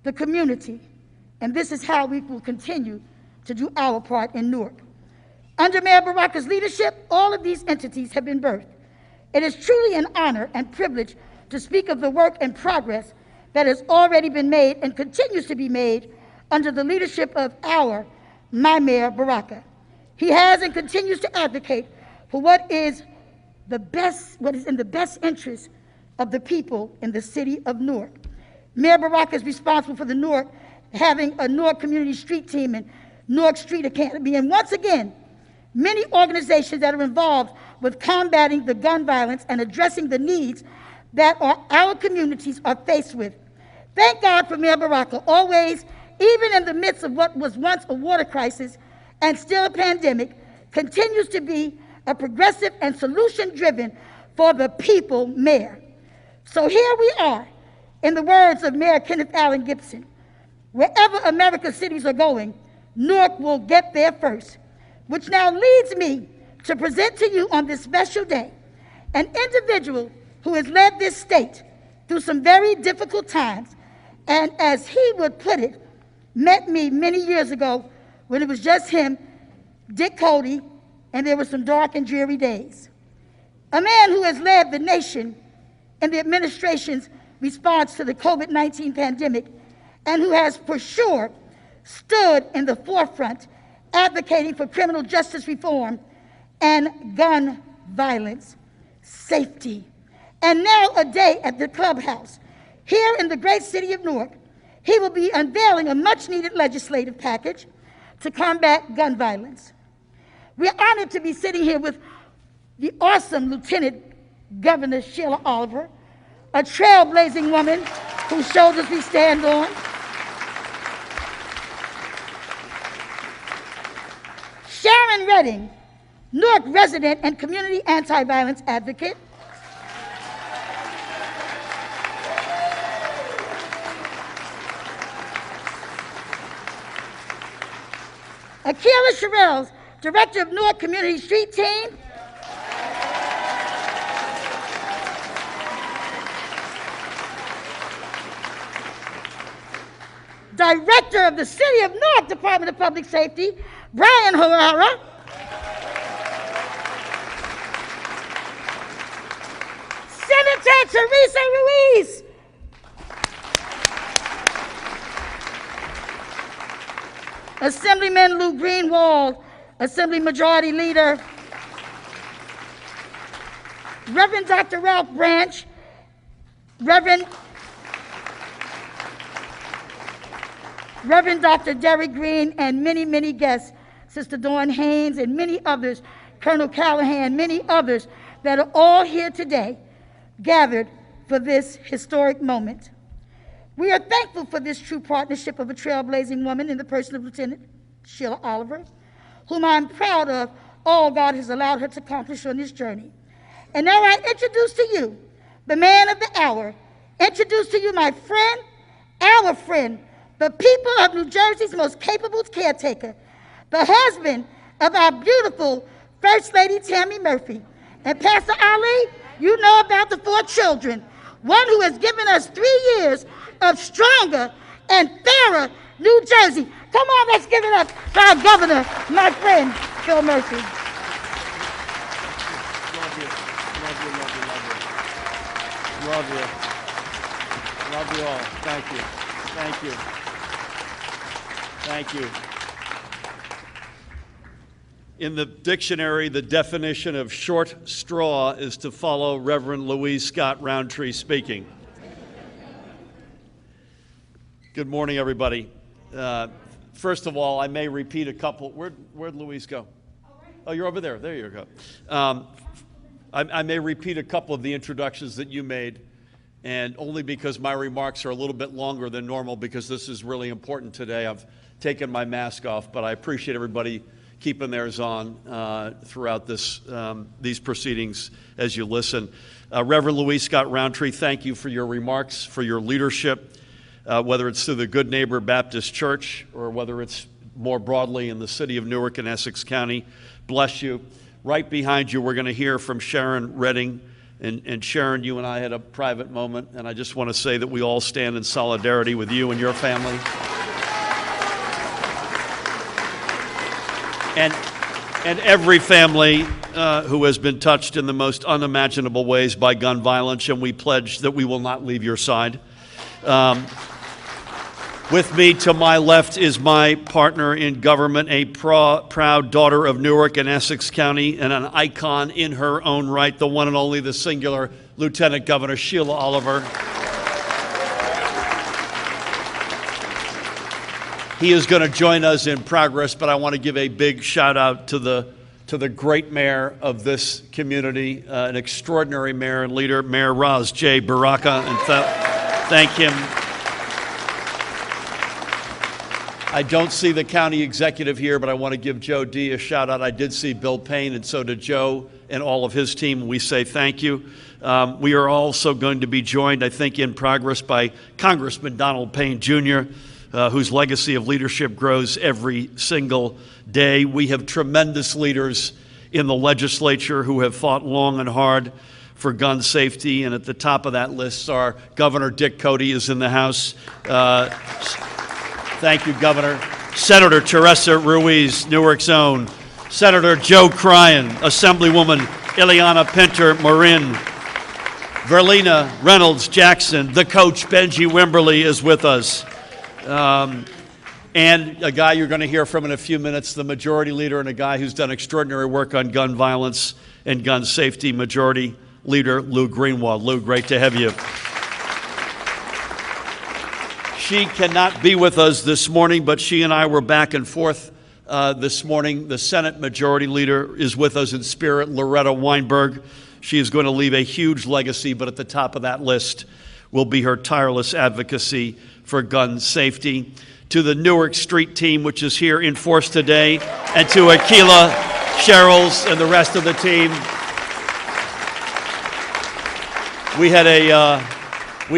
the community, and this is how we will continue to do our part in Newark. Under Mayor Baraka's leadership, all of these entities have been birthed. It is truly an honor and privilege to speak of the work and progress that has already been made and continues to be made under the leadership of my Mayor Baraka. He has and continues to advocate for what is in the best interest of the people in the city of Newark. Mayor Baraka is responsible for having a Newark Community Street Team and Newark Street Academy, and once again, many organizations that are involved with combating the gun violence and addressing the needs that our communities are faced with. Thank God for Mayor Baraka, always, even in the midst of what was once a water crisis and still a pandemic, continues to be a progressive and solution-driven for the people mayor. So here we are, in the words of Mayor Kenneth Allen Gibson, wherever America's cities are going, Newark will get there first, which now leads me to present to you on this special day an individual who has led this state through some very difficult times, and as he would put it, met me many years ago when it was just him, Dick Cody, and there were some dark and dreary days. A man who has led the nation in the administration's response to the COVID-19 pandemic, and who has for sure stood in the forefront advocating for criminal justice reform and gun violence safety. And now a day at the clubhouse here in the great city of Newark, he will be unveiling a much-needed legislative package to combat gun violence. We're honored to be sitting here with the awesome Lieutenant Governor Sheila Oliver, a trailblazing woman whose shoulders we stand on. Sharon Redding, Newark resident and community anti-violence advocate. Akila Sherrills, Director of Newark Community Street Team. Director of the City of Newark Department of Public Safety, Brian Herrera. Senator Teresa Ruiz. Assemblyman Lou Greenwald, Assembly Majority Leader. Reverend Dr. Ralph Branch, Reverend Dr. Derek Green, and many, many guests, Sister Dawn Haynes and many others, Colonel Callahan, many others that are all here today, gathered for this historic moment. We are thankful for this true partnership of a trailblazing woman in the person of Lieutenant Sheila Oliver, whom I'm proud of all God has allowed her to accomplish on this journey. And now I introduce to you the man of the hour, introduce to you my friend, our friend, the people of New Jersey's most capable caretaker, the husband of our beautiful First Lady Tammy Murphy. And Pastor Ali, you know about the 4 children, one who has given us 3 years of stronger and fairer New Jersey. Come on, let's give it up for our governor, my friend, Phil Murphy. Love you. Love you all. Thank you. Thank you. Thank you. In the dictionary, the definition of short straw is to follow Reverend Louise Scott Roundtree speaking. Good morning, everybody. First of all, I may repeat a couple. Where'd Louise go? Oh, you're over there. There you go. I may repeat a couple of the introductions that you made, and only because my remarks are a little bit longer than normal, because this is really important today. I've taken my mask off, but I appreciate everybody keeping theirs on throughout these proceedings as you listen. Reverend Louise Scott Roundtree, thank you for your remarks, for your leadership, whether it's through the Good Neighbor Baptist Church or whether it's more broadly in the city of Newark and Essex County. Bless you. Right behind you, we're going to hear from Sharon Redding, And Sharon, you and I had a private moment, and I just want to say that we all stand in solidarity with you and your family. And every family who has been touched in the most unimaginable ways by gun violence, and we pledge that we will not leave your side. With me to my left is my partner in government, a proud daughter of Newark and Essex County, and an icon in her own right, the one and only, the singular Lieutenant Governor Sheila Oliver. He is going to join us in progress, but I want to give a big shout out to the great mayor of this community, an extraordinary mayor and leader, Mayor Raz J. Baraka, and thank him. I don't see the county executive here, but I want to give Joe D. a shout out. I did see Bill Payne, and so did Joe and all of his team. We say thank you. We are also going to be joined, I think, in progress by Congressman Donald Payne Jr., whose legacy of leadership grows every single day. We have tremendous leaders in the legislature who have fought long and hard for gun safety, and at the top of that list, our Governor Dick Cody is in the House. Thank you, Governor. Senator Teresa Ruiz, Newark's own. Senator Joe Cryan, Assemblywoman Ileana Pinter-Morin, Verlina Reynolds Jackson, the coach Benji Wimberly is with us. And a guy you're going to hear from in a few minutes, the Majority Leader, and a guy who's done extraordinary work on gun violence and gun safety, Majority Leader Lou Greenwald. Lou, great to have you. She cannot be with us this morning, but she and I were back and forth this morning. The Senate Majority Leader is with us in spirit, Loretta Weinberg. She is going to leave a huge legacy, but at the top of that list will be her tireless advocacy for gun safety. To the Newark Street team, which is here in force today, and to Akila Sherrills and the rest of the team. We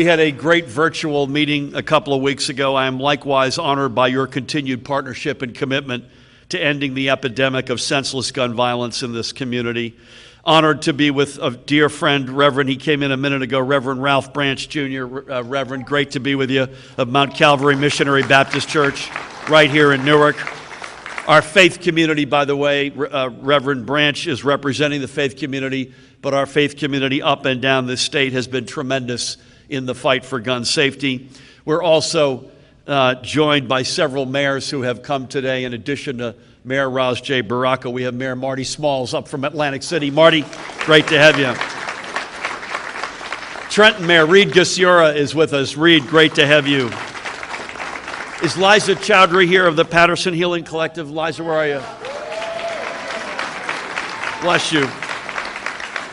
had a great virtual meeting a couple of weeks ago. I am likewise honored by your continued partnership and commitment to ending the epidemic of senseless gun violence in this community. Honored to be with a dear friend, Reverend, he came in a minute ago, Reverend Ralph Branch Jr. Reverend, great to be with you, of Mount Calvary Missionary Baptist Church right here in Newark. Our faith community, by the way, Reverend Branch is representing the faith community, but our faith community up and down this state has been tremendous in the fight for gun safety. We're also joined by several mayors who have come today. In addition to Mayor Raz J. Baraka, we have Mayor Marty Smalls up from Atlantic City. Marty, great to have you. Trenton Mayor Reed Gasiora is with us. Reed, great to have you. Is Liza Chowdhury here of the Patterson Healing Collective? Liza, where are you? Bless you.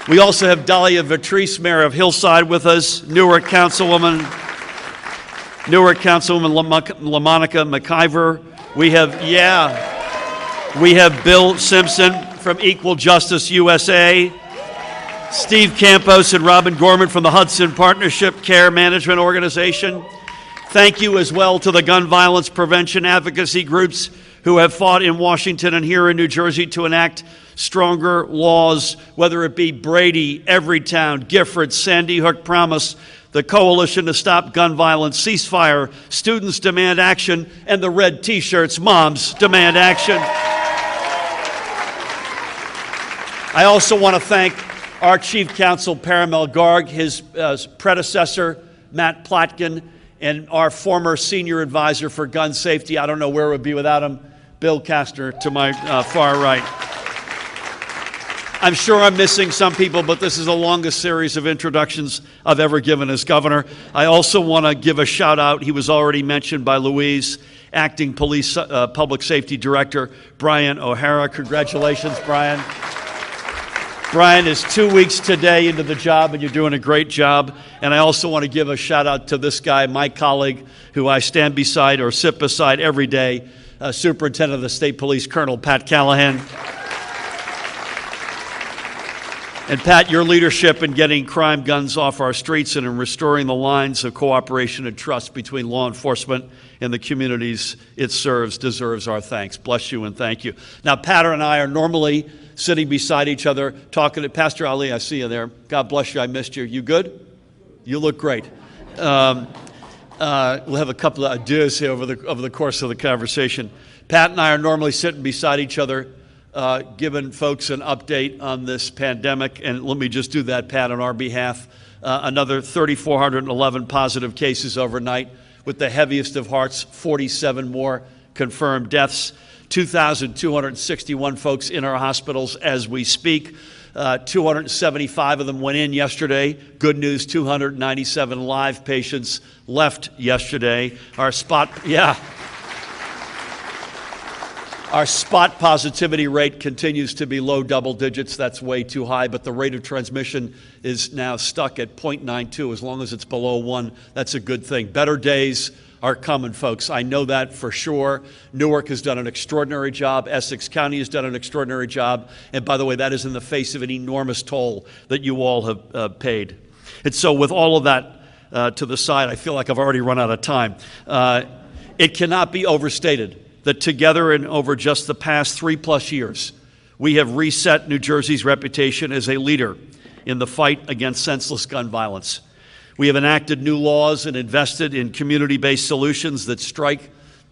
We also have Dahlia Vatrice, Mayor of Hillside, with us. Newark Councilwoman LaMonica McIver. We have Bill Simpson from Equal Justice USA. Steve Campos and Robin Gorman from the Hudson Partnership Care Management Organization. Thank you as well to the gun violence prevention advocacy groups who have fought in Washington and here in New Jersey to enact stronger laws, whether it be Brady, Everytown, Gifford, Sandy Hook Promise, the Coalition to Stop Gun Violence, Ceasefire, Students Demand Action, and the red T-shirts, Moms Demand Action. I also want to thank our Chief Counsel, Paramel Garg, his predecessor, Matt Plotkin, and our former Senior Advisor for Gun Safety. I don't know where it would be without him, Bill Kastner, to my far right. I'm sure I'm missing some people, but this is the longest series of introductions I've ever given as governor. I also want to give a shout out, he was already mentioned by Louise, Acting Police Public Safety Director Brian O'Hara. Congratulations, Brian. Brian is 2 weeks today into the job, and you're doing a great job. And I also want to give a shout out to this guy, my colleague, who I stand beside or sit beside every day, Superintendent of the State Police, Colonel Pat Callahan. And Pat, your leadership in getting crime guns off our streets and in restoring the lines of cooperation and trust between law enforcement and the communities it serves deserves our thanks. Bless you and thank you. Now, Pat and I are normally sitting beside each other, talking to Pastor Ali. I see you there. God bless you. I missed you. You good? You look great. We'll have a couple of adieux here over the course of the conversation. Pat and I are normally sitting beside each other, giving folks an update on this pandemic. And let me just do that, Pat, on our behalf. Another 3,411 positive cases overnight, with the heaviest of hearts, 47 more confirmed deaths, 2,261 folks in our hospitals as we speak. 275 of them went in yesterday. Good news, 297 live patients left yesterday. Our spot positivity rate continues to be low double digits. That's way too high, but the rate of transmission is now stuck at 0.92. As long as it's below 1, that's a good thing. Better days are coming, folks. I know that for sure. Newark has done an extraordinary job. Essex County has done an extraordinary job. And by the way, that is in the face of an enormous toll that you all have paid. And so with all of that to the side, I feel like I've already run out of time. It cannot be overstated that together and over just the past 3+ years, we have reset New Jersey's reputation as a leader in the fight against senseless gun violence. We have enacted new laws and invested in community-based solutions that strike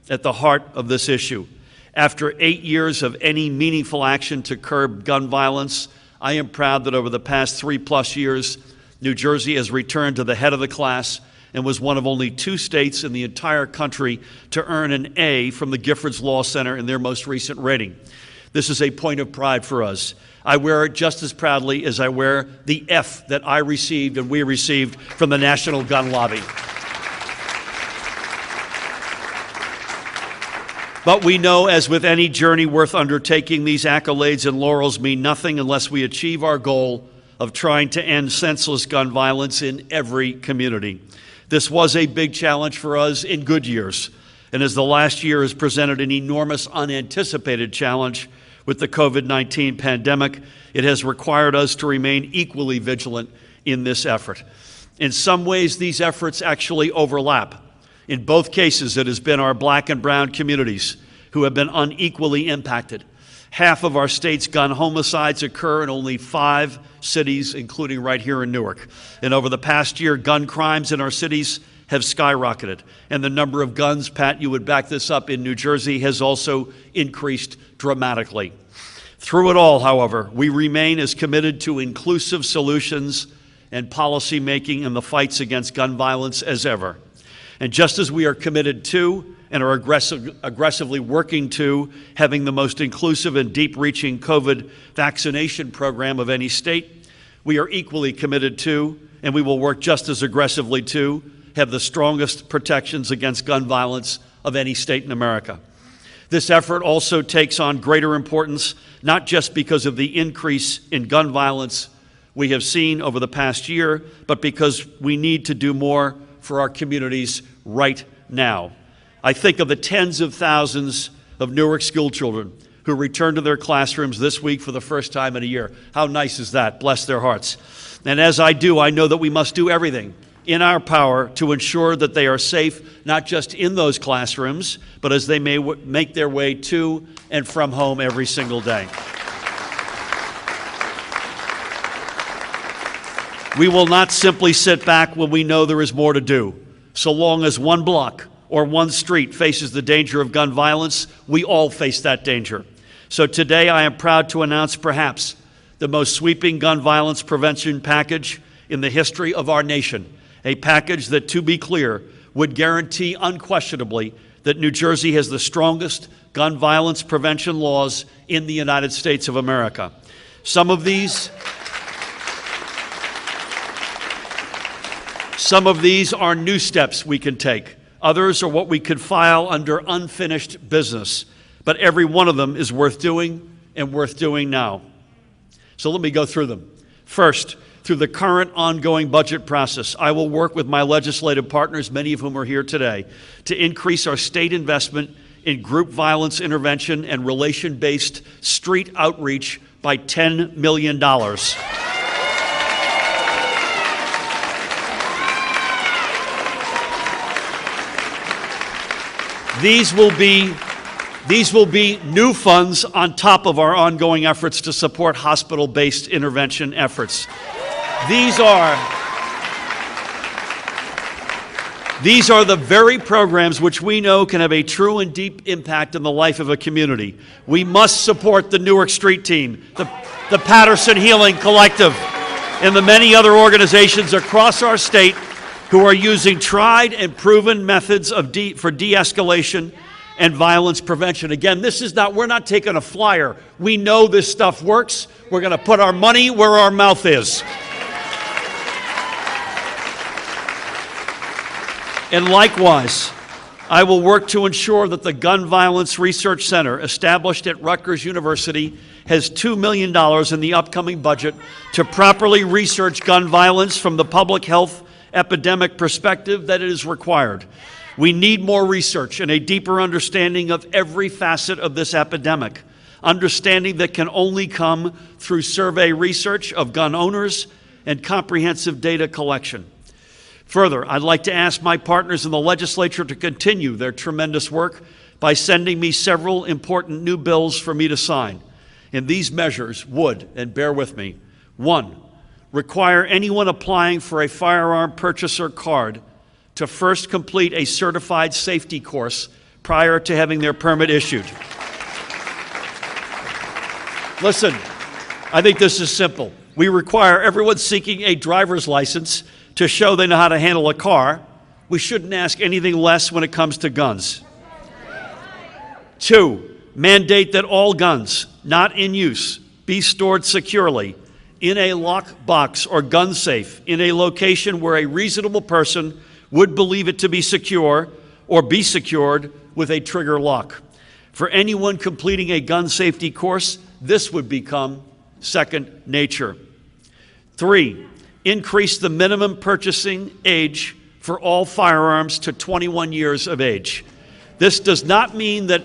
at the heart of this issue. After 8 years of any meaningful action to curb gun violence, I am proud that over the past 3+ years, New Jersey has returned to the head of the class and was one of only 2 states in the entire country to earn an A from the Giffords Law Center in their most recent rating. This is a point of pride for us. I wear it just as proudly as I wear the F that I received and we received from the National Gun Lobby. But we know, as with any journey worth undertaking, these accolades and laurels mean nothing unless we achieve our goal of trying to end senseless gun violence in every community. This was a big challenge for us in good years, and as the last year has presented an enormous unanticipated challenge with the COVID-19 pandemic, it has required us to remain equally vigilant in this effort. In some ways, these efforts actually overlap. In both cases, it has been our black and brown communities who have been unequally impacted. Half of our state's gun homicides occur in only 5 cities, including right here in Newark. And over the past year, gun crimes in our cities have skyrocketed. And the number of guns, Pat, you would back this up, in New Jersey has also increased dramatically. Through it all, however, we remain as committed to inclusive solutions and policy making in the fights against gun violence as ever. And just as we are committed to and are aggressively working to having the most inclusive and deep-reaching COVID vaccination program of any state, we are equally committed to, and we will work just as aggressively to, have the strongest protections against gun violence of any state in America. This effort also takes on greater importance, not just because of the increase in gun violence we have seen over the past year, but because we need to do more for our communities right now. I think of the tens of thousands of Newark school children who returned to their classrooms this week for the first time in a year. How nice is that? Bless their hearts. And as I do, I know that we must do everything in our power to ensure that they are safe, not just in those classrooms, but as they may make their way to and from home every single day. We will not simply sit back when we know there is more to do. So long as one block or one street faces the danger of gun violence, we all face that danger. So today I am proud to announce perhaps the most sweeping gun violence prevention package in the history of our nation. A package that, to be clear, would guarantee unquestionably that New Jersey has the strongest gun violence prevention laws in the United States of America. Some of these are new steps we can take. Others are what we could file under unfinished business. But every one of them is worth doing and worth doing now. So let me go through them. First, through the current ongoing budget process, I will work with my legislative partners, many of whom are here today, to increase our state investment in group violence intervention and relation-based street outreach by $10 million. These will be These will be new funds on top of our ongoing efforts to support hospital-based intervention efforts. These are the very programs which we know can have a true and deep impact on the life of a community. We must support the Newark Street Team, the Patterson Healing Collective, and the many other organizations across our state who are using tried and proven methods for de-escalation and violence prevention. Again, we're not taking a flyer. We know this stuff works. We're going to put our money where our mouth is. And likewise, I will work to ensure that the Gun Violence Research Center, established at Rutgers University, has $2 million in the upcoming budget to properly research gun violence from the public health epidemic perspective that it is required. We need more research and a deeper understanding of every facet of this epidemic, understanding that can only come through survey research of gun owners and comprehensive data collection. Further, I'd like to ask my partners in the legislature to continue their tremendous work by sending me several important new bills for me to sign. And these measures would, and bear with me, 1, require anyone applying for a firearm purchaser card to first complete a certified safety course prior to having their permit issued. Listen, I think this is simple. We require everyone seeking a driver's license to show they know how to handle a car. We shouldn't ask anything less when it comes to guns. 2, mandate that all guns not in use be stored securely in a lock box or gun safe in a location where a reasonable person would believe it to be secure or be secured with a trigger lock. For anyone completing a gun safety course, this would become second nature. 3, increase the minimum purchasing age for all firearms to 21 years of age. This does not mean that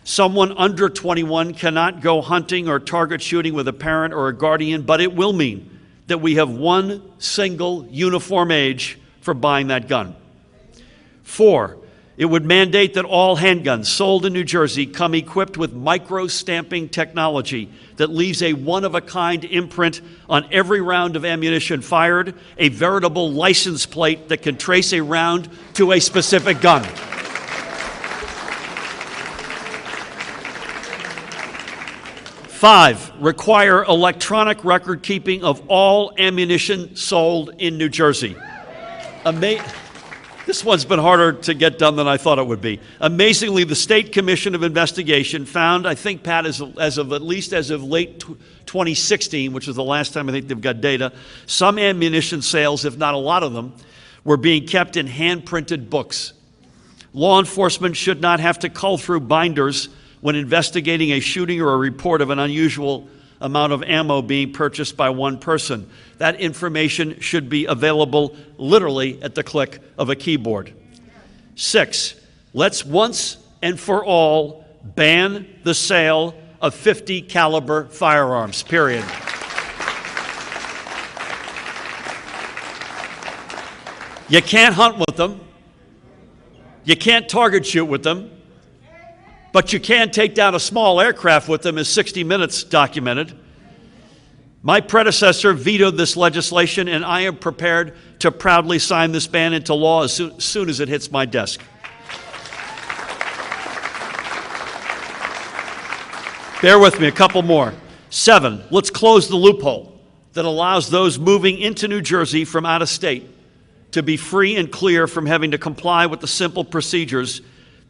someone under 21 cannot go hunting or target shooting with a parent or a guardian, but it will mean that we have one single uniform age for buying that gun. 4, it would mandate that all handguns sold in New Jersey come equipped with micro-stamping technology that leaves a one-of-a-kind imprint on every round of ammunition fired, a veritable license plate that can trace a round to a specific gun. 5, require electronic record keeping of all ammunition sold in New Jersey. This one's been harder to get done than I thought it would be. Amazingly, the State Commission of Investigation found, I think, Pat, as of late 2016, which is the last time I think they've got data, some ammunition sales, if not a lot of them, were being kept in hand-printed books. Law enforcement should not have to cull through binders when investigating a shooting or a report of an unusual amount of ammo being purchased by one person. That information should be available literally at the click of a keyboard. 6, let's once and for all ban the sale of .50 caliber firearms, period. You can't hunt with them. You can't target shoot with them. But you can take down a small aircraft with them, as 60 Minutes documented. My predecessor vetoed this legislation, and I am prepared to proudly sign this ban into law as soon as it hits my desk. Bear with me, a couple more. 7, let's close the loophole that allows those moving into New Jersey from out of state to be free and clear from having to comply with the simple procedures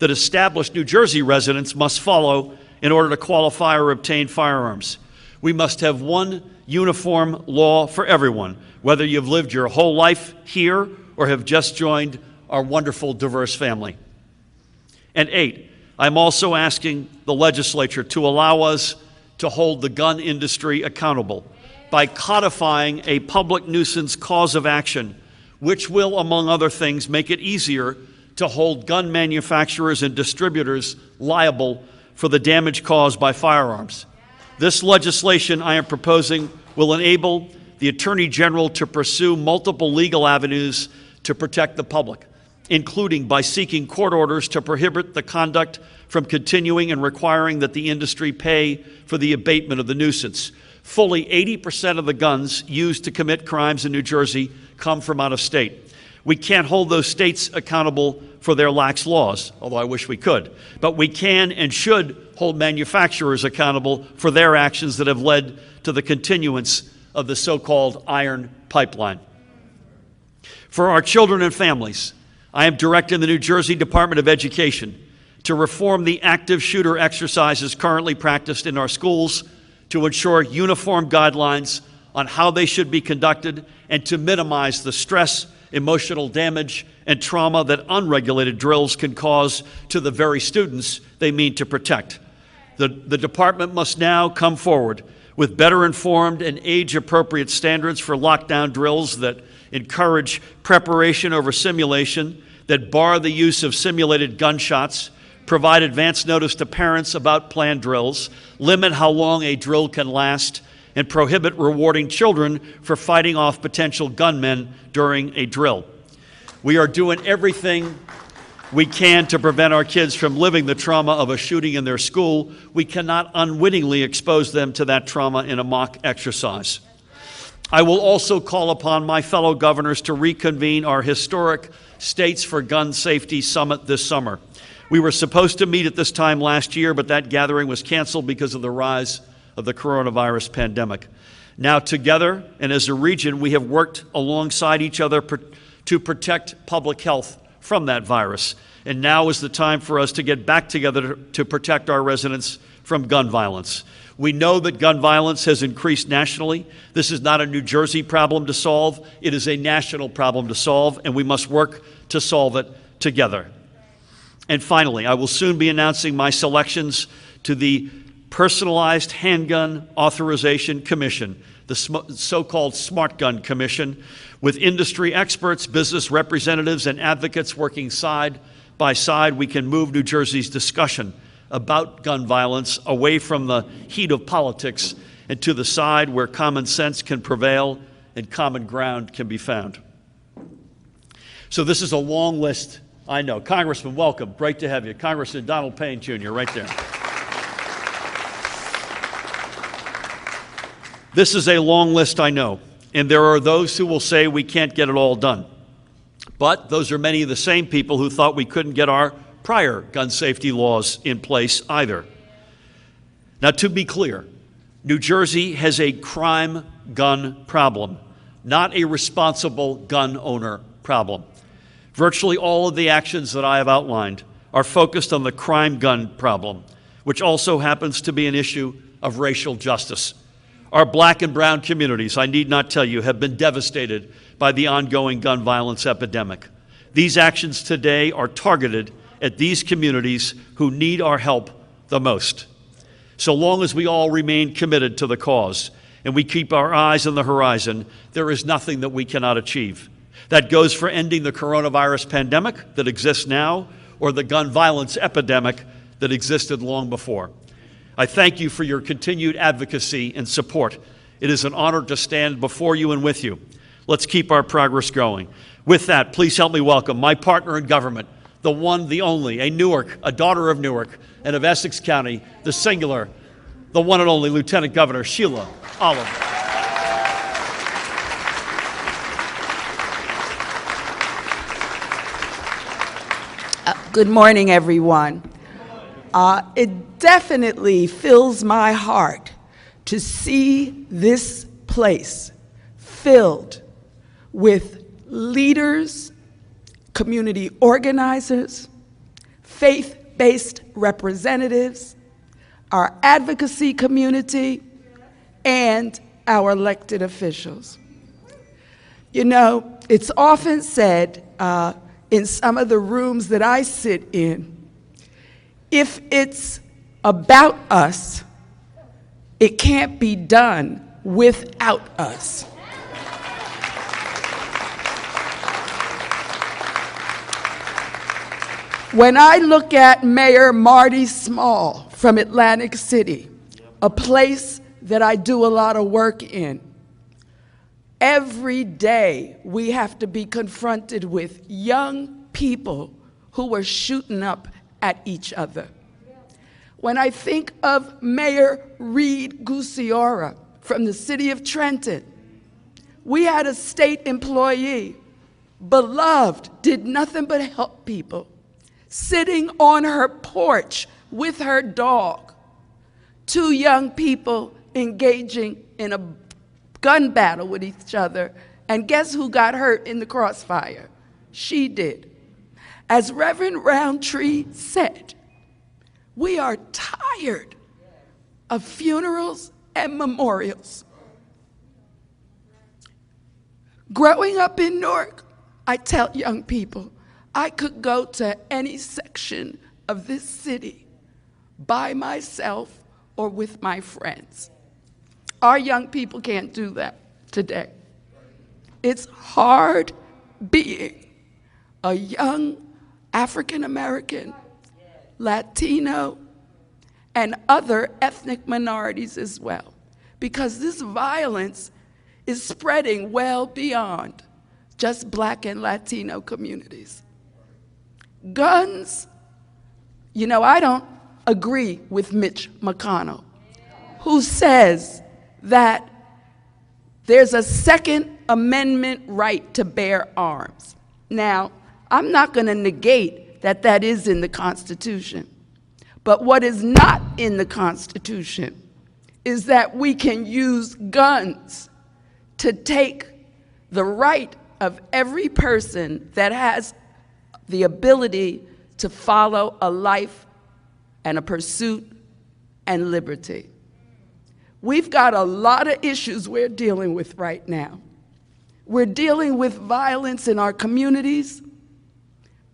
that established New Jersey residents must follow in order to qualify or obtain firearms. We must have one uniform law for everyone, whether you've lived your whole life here or have just joined our wonderful, diverse family. And 8, I'm also asking the legislature to allow us to hold the gun industry accountable by codifying a public nuisance cause of action, which will, among other things, make it easier to hold gun manufacturers and distributors liable for the damage caused by firearms. This legislation I am proposing will enable the Attorney General to pursue multiple legal avenues to protect the public. including by seeking court orders to prohibit the conduct from continuing and requiring that the industry pay for the abatement of the nuisance. Fully 80% of the guns used to commit crimes in New Jersey come from out of state. We can't hold those states accountable for their lax laws, although I wish we could. But we can and should hold manufacturers accountable for their actions that have led to the continuance of the so-called iron pipeline. For our children and families, I am directing the New Jersey Department of Education to reform the active shooter exercises currently practiced in our schools, to ensure uniform guidelines on how they should be conducted, and to minimize the stress, emotional damage, and trauma that unregulated drills can cause to the very students they mean to protect. The department must now come forward with better informed and age-appropriate standards for lockdown drills that encourage preparation over simulation, that bar the use of simulated gunshots, provide advance notice to parents about planned drills, limit how long a drill can last, and prohibit rewarding children for fighting off potential gunmen during a drill. We are doing everything we can to prevent our kids from living the trauma of a shooting in their school. We cannot unwittingly expose them to that trauma in a mock exercise. I will also call upon my fellow governors to reconvene our historic States for Gun Safety Summit this summer. We were supposed to meet at this time last year, but that gathering was canceled because of the rise of the coronavirus pandemic. Now, together and as a region, we have worked alongside each other to protect public health from that virus. And now is the time for us to get back together to protect our residents from gun violence. We know that gun violence has increased nationally. This is not a New Jersey problem to solve. It is a national problem to solve, and we must work to solve it together. And finally, I will soon be announcing my selections to the Personalized Handgun Authorization Commission, the so-called Smart Gun Commission, with industry experts, business representatives, and advocates working side by side. We can move New Jersey's discussion about gun violence away from the heat of politics and to the side where common sense can prevail and common ground can be found. So this is a long list, I know. Congressman, welcome. Great to have you. Congressman Donald Payne, Jr., right there. This is a long list, I know, and there are those who will say we can't get it all done. But those are many of the same people who thought we couldn't get our prior gun safety laws in place either. Now, to be clear, New Jersey has a crime gun problem, not a responsible gun owner problem. Virtually all of the actions that I have outlined are focused on the crime gun problem, which also happens to be an issue of racial justice. Our black and brown communities, I need not tell you, have been devastated by the ongoing gun violence epidemic. These actions today are targeted at these communities who need our help the most. So long as we all remain committed to the cause and we keep our eyes on the horizon, there is nothing that we cannot achieve. That goes for ending the coronavirus pandemic that exists now or the gun violence epidemic that existed long before. I thank you for your continued advocacy and support. It is an honor to stand before you and with you. Let's keep our progress going. With that, please help me welcome my partner in government, the one, the only, a Newark, a daughter of Newark and of Essex County, the singular, the one and only Lieutenant Governor Sheila Oliver. Good morning, everyone. It definitely fills my heart to see this place filled with leaders, community organizers, faith-based representatives, our advocacy community, and our elected officials. You know, it's often said in some of the rooms that I sit in, if it's about us, it can't be done without us. When I look at Mayor Marty Small from Atlantic City, a place that I do a lot of work in, every day we have to be confronted with young people who were shooting up at each other. When I think of Mayor Reed Gusiora from the city of Trenton, we had a state employee, beloved, did nothing but help people, sitting on her porch with her dog. 2 young people engaging in a gun battle with each other, and guess who got hurt in the crossfire? She did. As Reverend Roundtree said, we are tired of funerals and memorials. Growing up in Newark, I tell young people, I could go to any section of this city by myself or with my friends. Our young people can't do that today. It's hard being a young African American, Latino, and other ethnic minorities as well, because this violence is spreading well beyond just Black and Latino communities. Guns, you know, I don't agree with Mitch McConnell, who says that there's a Second Amendment right to bear arms. Now, I'm not going to negate that that is in the Constitution. But what is not in the Constitution is that we can use guns to take the right of every person that has the ability to follow a life and a pursuit and liberty. We've got a lot of issues we're dealing with right now. We're dealing with violence in our communities.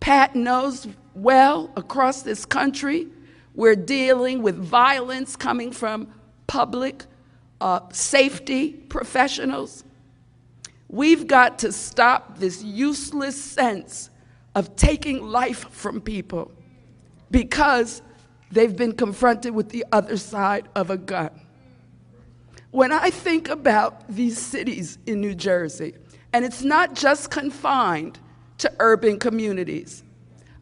Pat knows well across this country, we're dealing with violence coming from public safety professionals. We've got to stop this useless sense of taking life from people because they've been confronted with the other side of a gun. When I think about these cities in New Jersey, and it's not just confined to urban communities,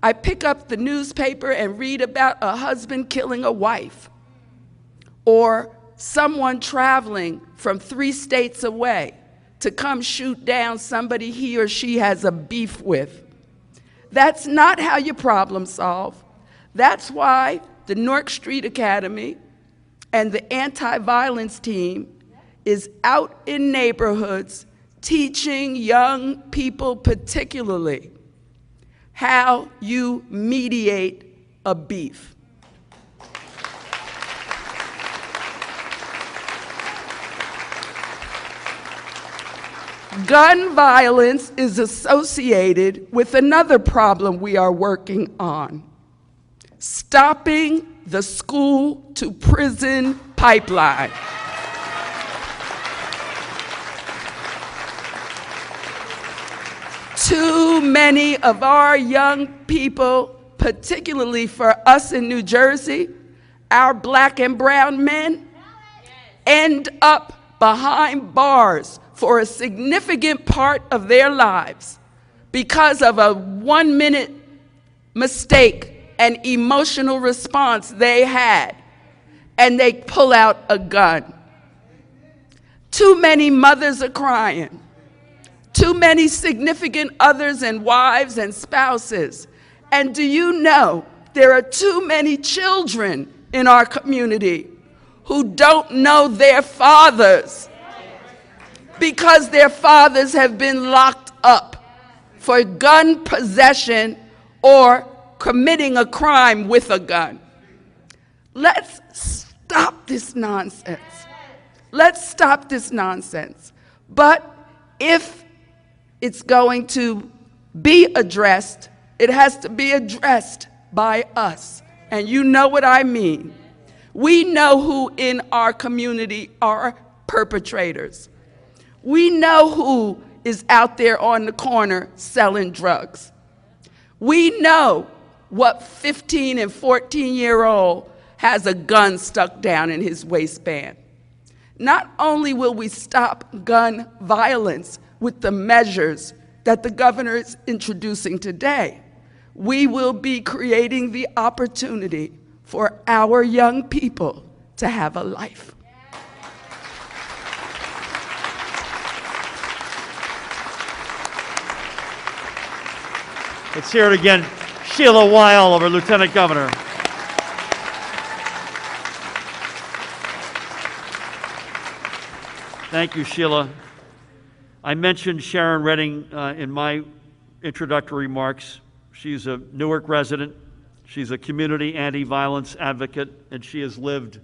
I pick up the newspaper and read about a husband killing a wife, or someone traveling from 3 states away to come shoot down somebody he or she has a beef with. That's not how you problem solve. That's why the Newark Street Academy and the anti-violence team is out in neighborhoods teaching young people particularly how you mediate a beef. Gun violence is associated with another problem we are working on: stopping the school to prison pipeline. Too many of our young people, particularly for us in New Jersey, our Black and brown men, end up behind bars for a significant part of their lives because of a 1-minute mistake and emotional response they had, and they pull out a gun. Too many mothers are crying. Too many significant others and wives and spouses. And do you know there are too many children in our community who don't know their fathers because their fathers have been locked up for gun possession or committing a crime with a gun. Let's stop this nonsense. Let's stop this nonsense. But if it's going to be addressed, it has to be addressed by us. And you know what I mean. We know who in our community are perpetrators. We know who is out there on the corner selling drugs. We know what 15 and 14-year-old has a gun stuck down in his waistband. Not only will we stop gun violence with the measures that the governor is introducing today, we will be creating the opportunity for our young people to have a life. Let's hear it again. Sheila Weil, our Lieutenant Governor. Thank you, Sheila. I mentioned Sharon Redding in my introductory remarks. She's a Newark resident. She's a community anti-violence advocate, and she has lived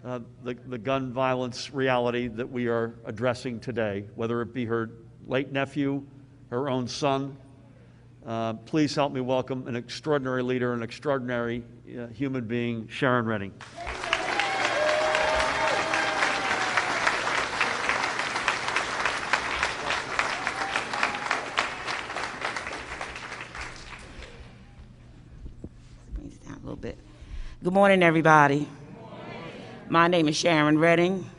the gun violence reality that we are addressing today, whether it be her late nephew, her own son. Please help me welcome an extraordinary leader, an extraordinary human being, Sharon Redding. Good morning, everybody. Good morning. My name is Sharon Redding,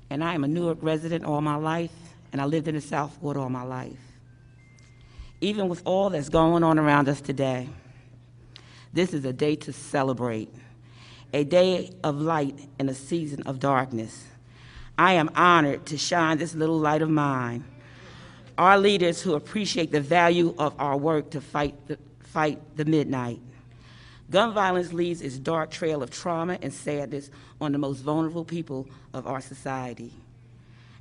and I am a Newark resident all my life, and I lived in the South Ward all my life. Even with all that's going on around us today, this is a day to celebrate, a day of light in a season of darkness. I am honored to shine this little light of mine. Our leaders who appreciate the value of our work to fight the midnight. Gun violence leaves its dark trail of trauma and sadness on the most vulnerable people of our society.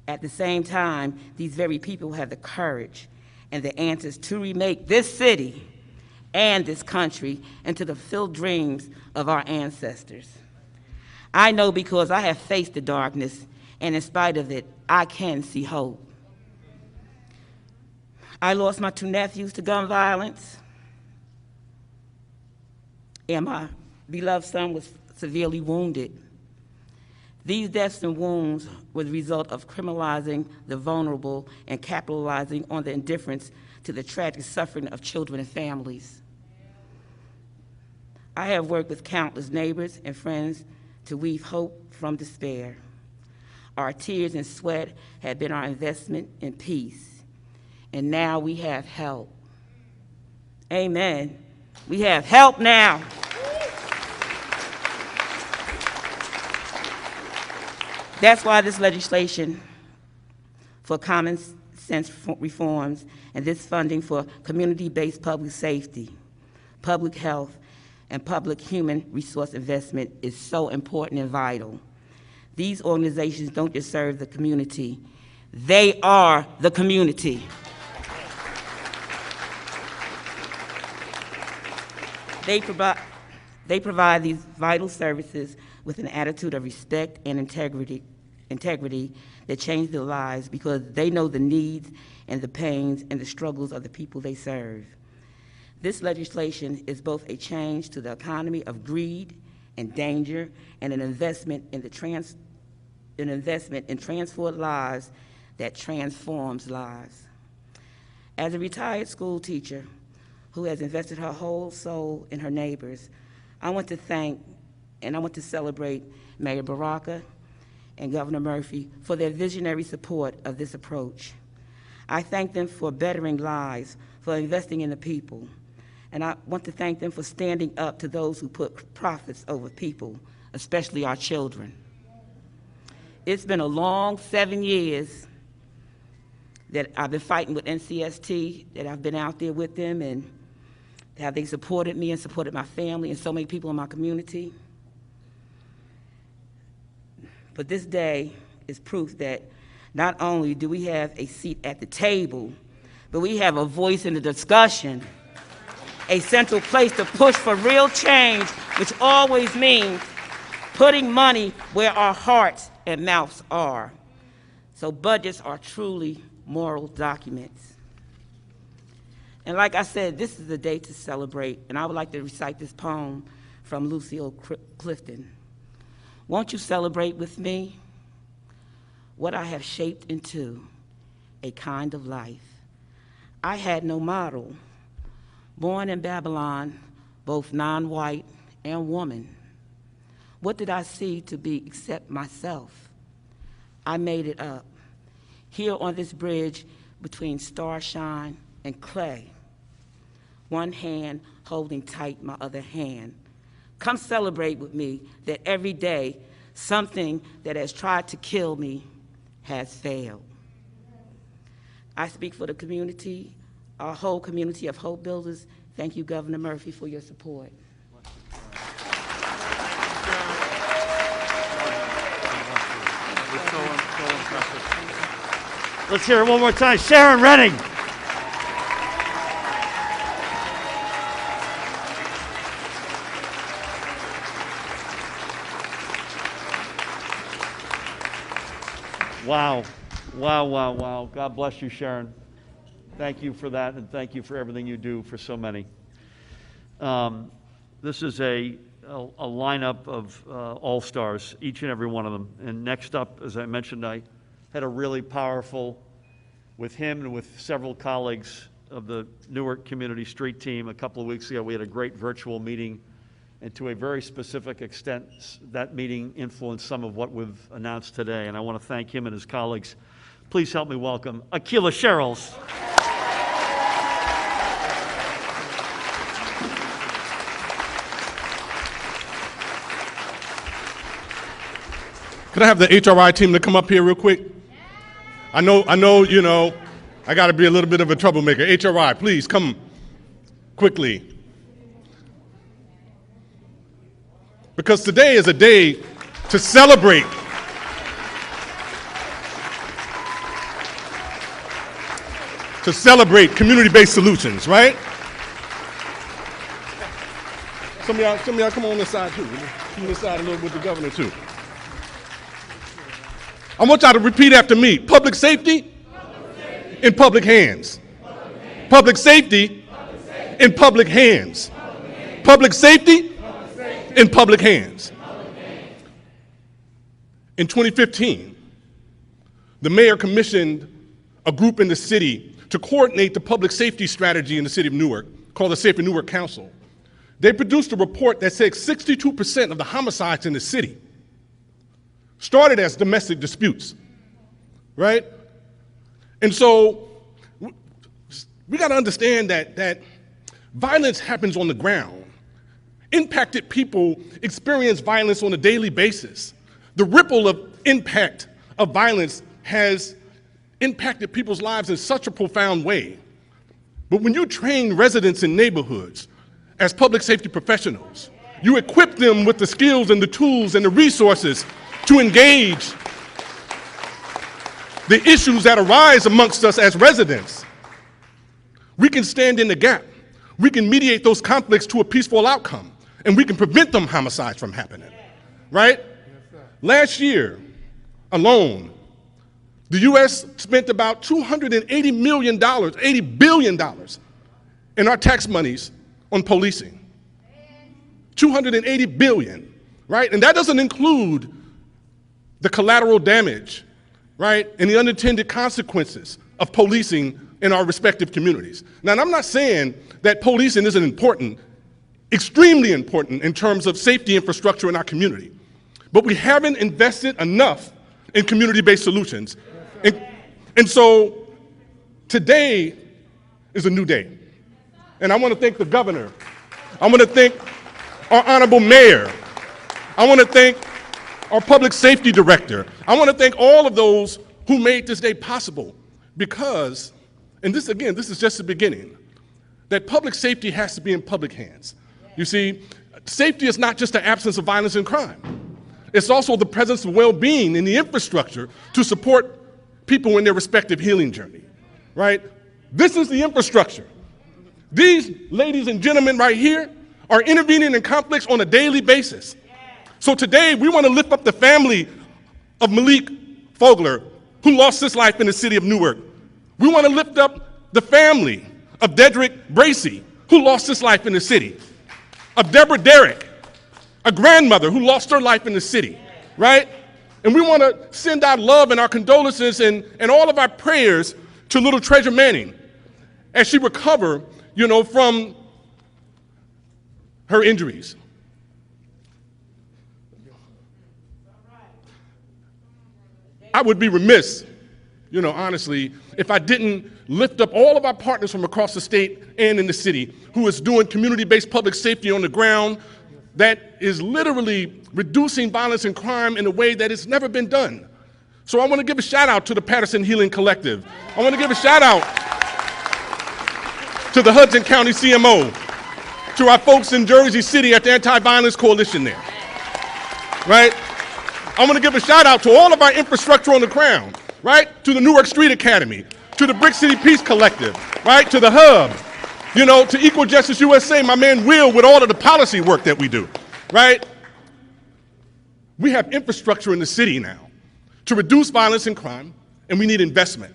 At the same time, these very people have the courage and the answers to remake this city and this country into the filled dreams of our ancestors. I know because I have faced the darkness, and in spite of it, I can see hope. I lost my 2 nephews to gun violence, and my beloved son was severely wounded. These deaths and wounds were the result of criminalizing the vulnerable and capitalizing on the indifference to the tragic suffering of children and families. I have worked with countless neighbors and friends to weave hope from despair. Our tears and sweat have been our investment in peace, and now we have help. Amen. We have help now. That's why this legislation for common sense reforms and this funding for community-based public safety, public health, and public human resource investment is so important and vital. These organizations don't just serve the community, they are the community. They provide these vital services with an attitude of respect and integrity that change their lives because they know the needs and the pains and the struggles of the people they serve. This legislation is both a change to the economy of greed and danger and an investment in transformed lives that transforms lives. As a retired school teacher who has invested her whole soul in her neighbors, I want to thank and I want to celebrate Mayor Baraka and Governor Murphy for their visionary support of this approach. I thank them for bettering lives, for investing in the people, and I want to thank them for standing up to those who put profits over people, especially our children. It's been a long 7 years that I've been fighting with NCST, that I've been out there with them, and how they supported me and supported my family and so many people in my community. But this day is proof that not only do we have a seat at the table, but we have a voice in the discussion, a central place to push for real change, which always means putting money where our hearts and mouths are. So budgets are truly moral documents. And like I said, this is a day to celebrate, and I would like to recite this poem from Lucille Clifton. Won't you celebrate with me what I have shaped into a kind of life? I had no model, born in Babylon, both non-white and woman. What did I see to be except myself? I made it up, here on this bridge between starshine and clay. one hand holding tight my other hand. Come celebrate with me that every day something that has tried to kill me has failed. I speak for the community, our whole community of hope builders. Thank you, Governor Murphy, for your support. Let's hear it one more time. Sharon Renning. Wow. Wow, wow, wow. God bless you, Sharon. Thank you for that, and thank you for everything you do for so many. This is a lineup of all-stars, each and every one of them. And next up, as I mentioned, I had a really powerful, with him and with several colleagues of the Newark Community Street Team a couple of weeks ago. We had a great virtual meeting, and to a very specific extent, that meeting influenced some of what we've announced today, and I want to thank him and his colleagues. Please help me welcome Akila Sherrills. Could I have the HRI team to come up here real quick? I know, I got to be a little bit of a troublemaker. HRI, please come quickly. Because today is a day to celebrate. To celebrate community-based solutions, right? Some of y'all come on this side too. Come this side a little with the governor too. I want y'all to repeat after me. Public safety, in public hands. Public safety, in public hands. Public safety, in public hands. In 2015, the mayor commissioned a group in the city to coordinate the public safety strategy in the city of Newark, called the Safer Newark Council. They produced a report that said 62% of the homicides in the city started as domestic disputes, right? And so we got to understand that violence happens on the ground. Impacted people experience violence on a daily basis. The ripple of impact of violence has impacted people's lives in such a profound way. But when you train residents in neighborhoods as public safety professionals, you equip them with the skills and the tools and the resources to engage the issues that arise amongst us as residents. We can stand in the gap. We can mediate those conflicts to a peaceful outcome, and we can prevent them homicides from happening, right? Last year alone, the U.S. spent about $280 million, $80 billion in our tax monies on policing. $280 billion, right? And that doesn't include the collateral damage, right, and the unintended consequences of policing in our respective communities. Now, I'm not saying that policing isn't important, extremely important in terms of safety infrastructure in our community, but we haven't invested enough in community-based solutions. And so today is a new day. And I want to thank the governor. I want to thank our honorable mayor. I want to thank our public safety director. I want to thank all of those who made this day possible because, and this again, this is just the beginning, that public safety has to be in public hands. You see, safety is not just the absence of violence and crime. It's also the presence of well-being and the infrastructure to support people in their respective healing journey, right? This is the infrastructure. These ladies and gentlemen right here are intervening in conflicts on a daily basis. So today, we want to lift up the family of Malik Fogler, who lost his life in the city of Newark. We want to lift up the family of Dedrick Bracey, who lost his life in the city, of Deborah Derrick, a grandmother who lost her life in the city, right? And we want to send our love and our condolences and all of our prayers to little Treasure Manning as she recover, from her injuries. I would be remiss, honestly, if I didn't lift up all of our partners from across the state and in the city who is doing community-based public safety on the ground that is literally reducing violence and crime in a way that it's never been done. So I want to give a shout out to the Patterson Healing Collective. I want to give a shout out to the Hudson County CMO, to our folks in Jersey City at the Anti-Violence Coalition there, right? I want to give a shout out to all of our infrastructure on the ground, right? To the Newark Street Academy, to the Brick City Peace Collective, right? To the Hub, to Equal Justice USA, my man Will, with all of the policy work that we do, right? We have infrastructure in the city now to reduce violence and crime, and we need investment.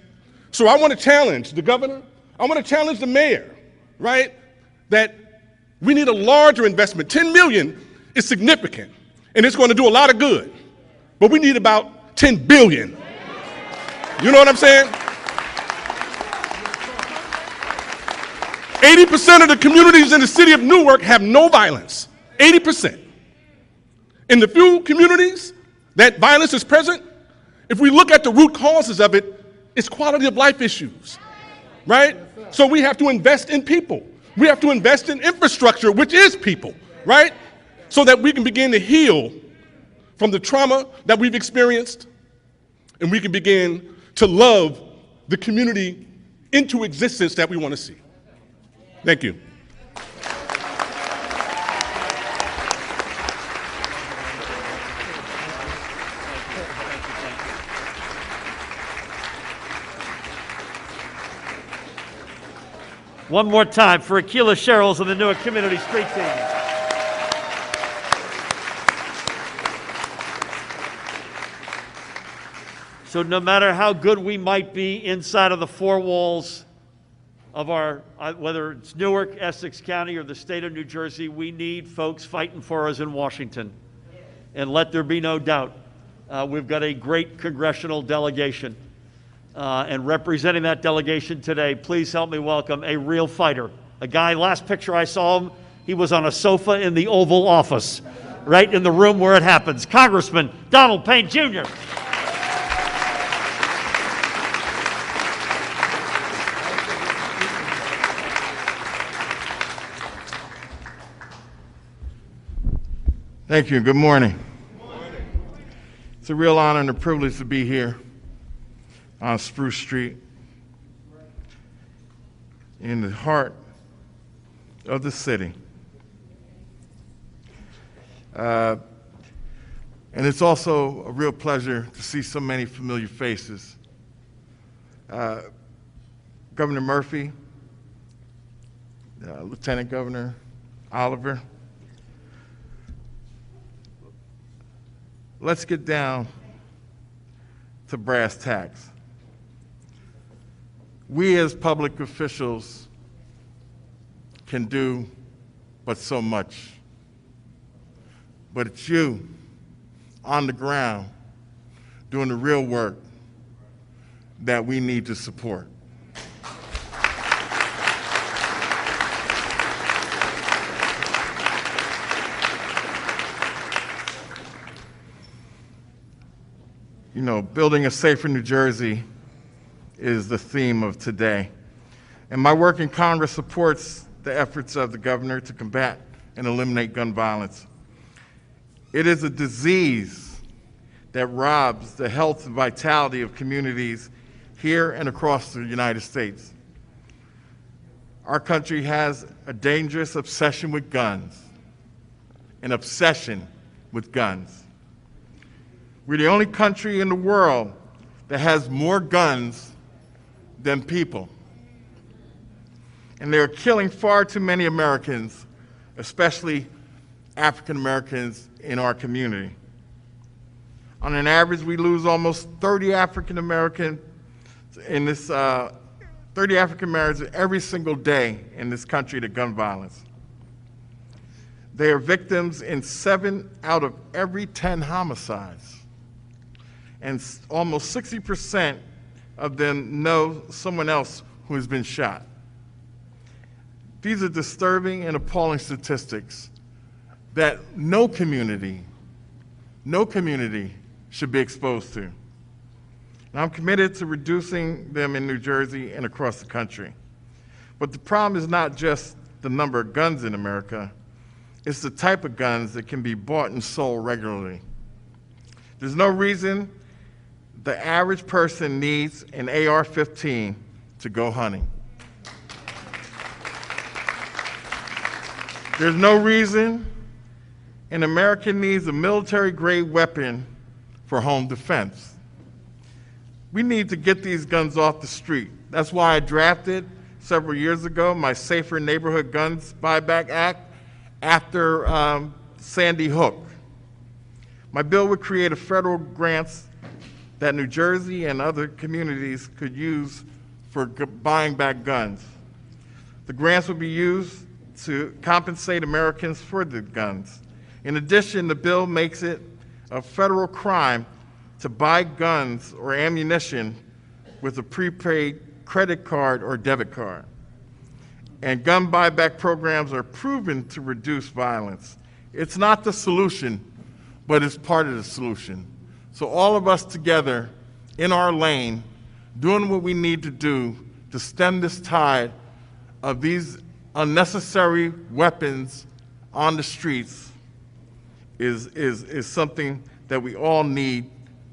So I want to challenge the governor, I want to challenge the mayor, right? That we need a larger investment. 10 million is significant, and it's going to do a lot of good, but we need about 10 billion. You know what I'm saying? 80% of the communities in the city of Newark have no violence. 80%. In the few communities that violence is present, if we look at the root causes of it, it's quality of life issues, right? So we have to invest in people. We have to invest in infrastructure, which is people, right? So that we can begin to heal from the trauma that we've experienced, and we can begin to love the community into existence that we want to see. Thank you. One more time for Akila Sherrills and the Newark Community Street Team. So no matter how good we might be inside of the four walls of our, whether it's Newark, Essex County, or the state of New Jersey, we need folks fighting for us in Washington. And let there be no doubt, we've got a great congressional delegation. And representing that delegation today, please help me welcome a real fighter. A guy, last picture I saw him, he was on a sofa in the Oval Office, right in the room where it happens. Congressman Donald Payne Jr. Thank you. Good morning. Good morning. It's a real honor and a privilege to be here on Spruce Street in the heart of the city. And it's also a real pleasure to see so many familiar faces. Governor Murphy, Lieutenant Governor Oliver. Let's get down to brass tacks. We as public officials can do but so much. But it's you on the ground doing the real work that we need to support. You know, building a safer New Jersey is the theme of today. And my work in Congress supports the efforts of the governor to combat and eliminate gun violence. It is a disease that robs the health and vitality of communities here and across the United States. Our country has a dangerous obsession with guns, an obsession with guns. We're the only country in the world that has more guns than people. And they're killing far too many Americans, especially African Americans in our community. On an average, we lose almost 30 African Americans in this, 30 African Americans every single day in this country to gun violence. They are victims in 7 out of every 10 homicides. And almost 60% of them know someone else who has been shot. These are disturbing and appalling statistics that no community should be exposed to. And I'm committed to reducing them in New Jersey and across the country. But the problem is not just the number of guns in America, it's the type of guns that can be bought and sold regularly. There's no reason the average person needs an AR-15 to go hunting. There's no reason an American needs a military-grade weapon for home defense. We need to get these guns off the street. That's why I drafted several years ago my Safer Neighborhood Guns Buyback Act after Sandy Hook. My bill would create a federal grants that New Jersey and other communities could use for buying back guns. The grants would be used to compensate Americans for the guns. In addition, the bill makes it a federal crime to buy guns or ammunition with a prepaid credit card or debit card. And gun buyback programs are proven to reduce violence. It's not the solution, but it's part of the solution. So all of us together in our lane, doing what we need to do to stem this tide of these unnecessary weapons on the streets is something that we all need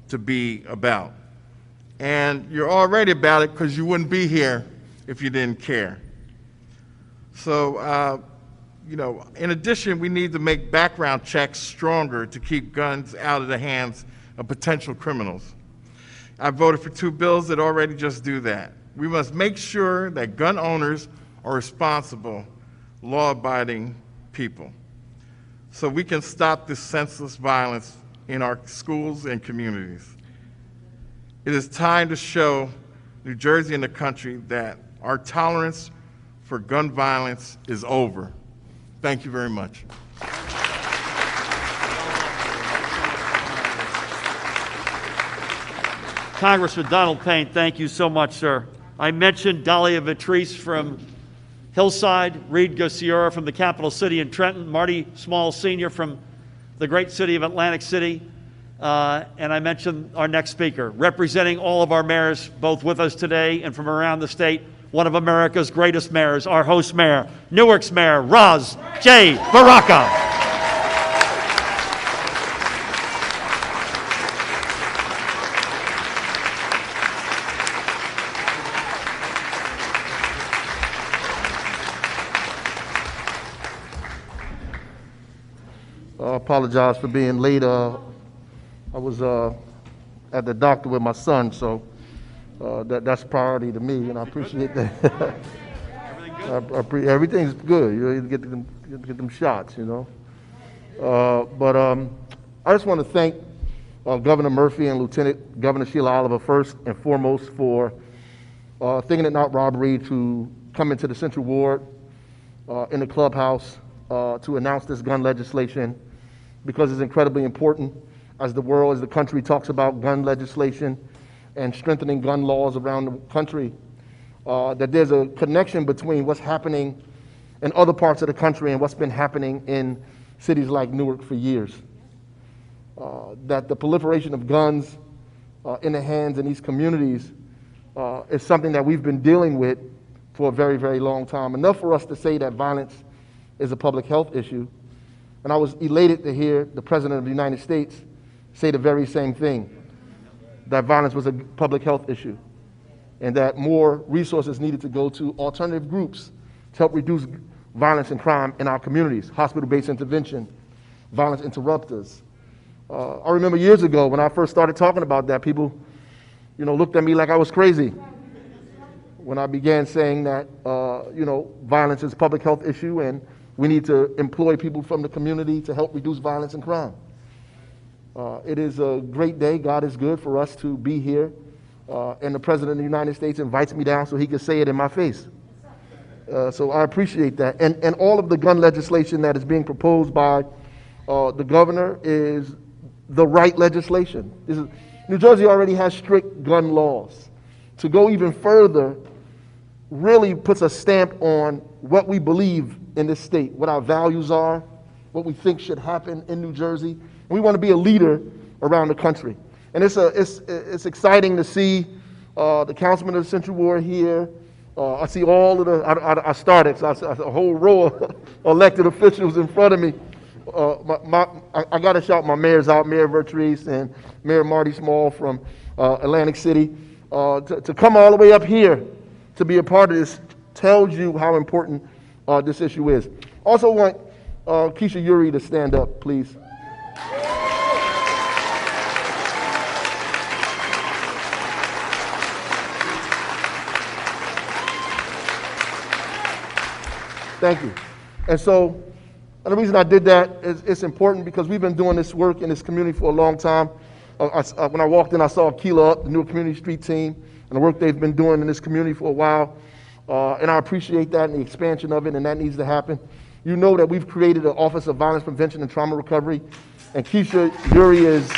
to be about. And you're already about it because you wouldn't be here if you didn't care. So, in addition, we need to make background checks stronger to keep guns out of the hands of potential criminals. I voted for 2 bills that already just do that. We must make sure that gun owners are responsible, law-abiding people, so we can stop this senseless violence in our schools and communities. It is time to show New Jersey and the country that our tolerance for gun violence is over. Thank you very much. Congressman Donald Payne, thank you so much, sir. I mentioned Dahlia Vetrice from Hillside, Reed Gociera from the capital city in Trenton, Marty Small Sr. from the great city of Atlantic City, and I mentioned our next speaker, representing all of our mayors, both with us today and from around the state, one of America's greatest mayors, our host mayor, Newark's mayor, Ras J. Baraka. I apologize for being late. I was at the doctor with my son, so that's priority to me, and I appreciate that. Everything's good. You get them shots, But I just want to thank Governor Murphy and Lieutenant Governor Sheila Oliver first and foremost for thinking it not robbery to come into the Central Ward in the clubhouse to announce this gun legislation, because it's incredibly important as the country talks about gun legislation and strengthening gun laws around the country, that there's a connection between what's happening in other parts of the country and what's been happening in cities like Newark for years. That the proliferation of guns in the hands in these communities is something that we've been dealing with for a very, very long time. Enough for us to say that violence is a public health issue. And I was elated to hear the President of the United States say the very same thing, that violence was a public health issue, and that more resources needed to go to alternative groups to help reduce violence and crime in our communities, hospital-based intervention, violence interrupters. I remember years ago when I first started talking about that, people looked at me like I was crazy when I began saying that violence is a public health issue and we need to employ people from the community to help reduce violence and crime. It is a great day. God is good for us to be here. And the President of the United States invites me down so he can say it in my face. So I appreciate that. And all of the gun legislation that is being proposed by the governor is the right legislation. New Jersey already has strict gun laws. To go even further really puts a stamp on what we believe in this state, what our values are, what we think should happen in New Jersey. And we want to be a leader around the country. And it's exciting to see the councilman of the Central Ward here. I see all of I started, so I see a whole row of elected officials in front of me. I got to shout my mayors out, Mayor Vertrees and Mayor Marty Small from Atlantic City. To come all the way up here to be a part of this tells you how important this issue is. Also want Keisha Yuri to stand up, please. Thank you. And so, and the reason I did that is it's important because we've been doing this work in this community for a long time. When I walked in, I saw Keela Up, the Newark Community Street team, and the work they've been doing in this community for a while. And I appreciate that and the expansion of it, and that needs to happen. You know that we've created an Office of Violence Prevention and Trauma Recovery, and Keisha Yuri is